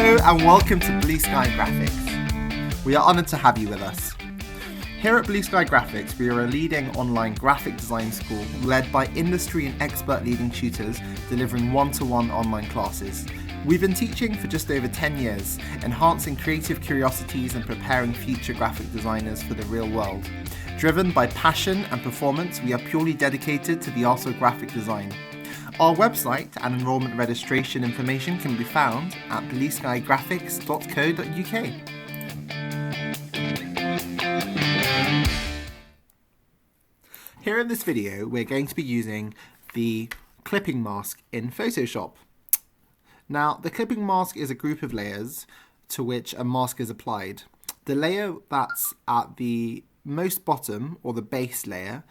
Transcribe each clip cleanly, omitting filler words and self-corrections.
Hello and welcome to Blue Sky Graphics. We are honoured to have you with us. Here at Blue Sky Graphics, we are a leading online graphic design school led by industry and expert leading tutors delivering one-to-one online classes. We've been teaching for just over 10 years, enhancing creative curiosities and preparing future graphic designers for the real world. Driven by passion and performance, we are purely dedicated to the art of graphic design. Our website and enrolment registration information can be found at blueskygraphics.co.uk. Here in this video, we're going to be using the clipping mask in Photoshop. Now, the clipping mask is a group of layers to which a mask is applied. The layer that's at the most bottom, or the base layer,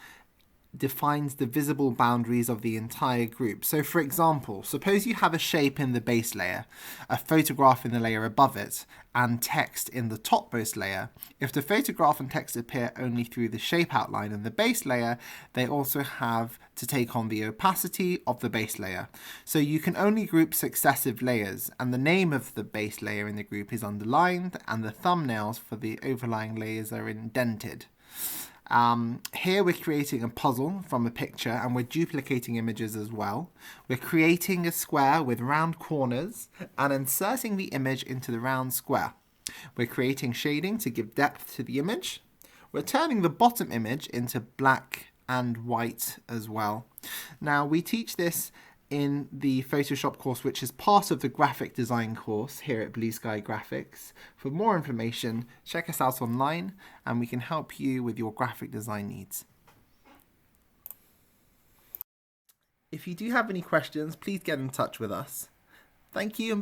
defines the visible boundaries of the entire group. So for example, suppose you have a shape in the base layer, a photograph in the layer above it, and text in the topmost layer. If the photograph and text appear only through the shape outline in the base layer, they also have to take on the opacity of the base layer. So you can only group successive layers, and the name of the base layer in the group is underlined, and the thumbnails for the overlying layers are indented. Here we're creating a puzzle from a picture, and we're duplicating images as well. We're creating a square with round corners and inserting the image into the round square. We're creating shading to give depth to the image. We're turning the bottom image into black and white as well. Now, we teach this in the Photoshop course, which is part of the graphic design course here at Blue Sky Graphics. For more information, check us out online and we can help you with your graphic design needs. If you do have any questions, please get in touch with us. Thank you.